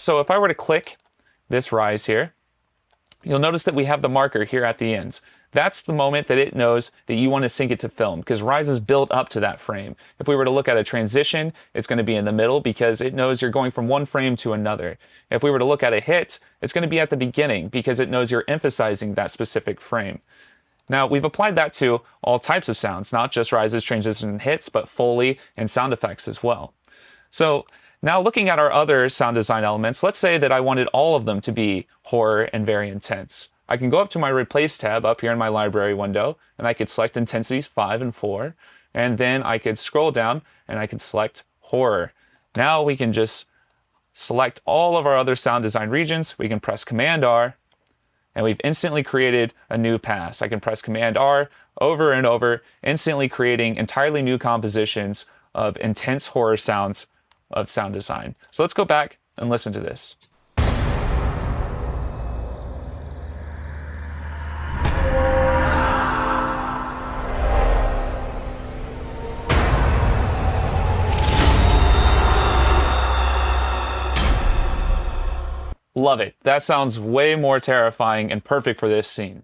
So if I were to click this rise here, you'll notice that we have the marker here at the end. That's the moment that it knows that you want to sync it to film, because rise is built up to that frame. If we were to look at a transition, it's going to be in the middle because it knows you're going from one frame to another. If we were to look at a hit, it's going to be at the beginning because it knows you're emphasizing that specific frame. Now, we've applied that to all types of sounds, not just rises, transitions, and hits, but Foley and sound effects as well. So now looking at our other sound design elements, let's say that I wanted all of them to be horror and very intense. I can go up to my Replace tab up here in my library window, and I could select intensities 5 and 4, and then I could scroll down and I could select horror. Now we can just select all of our other sound design regions. We can press Command R, and we've instantly created a new pass. I can press Command R over and over, instantly creating entirely new compositions of intense horror sounds of sound design. So let's go back and listen to this. Love it. That sounds way more terrifying and perfect for this scene.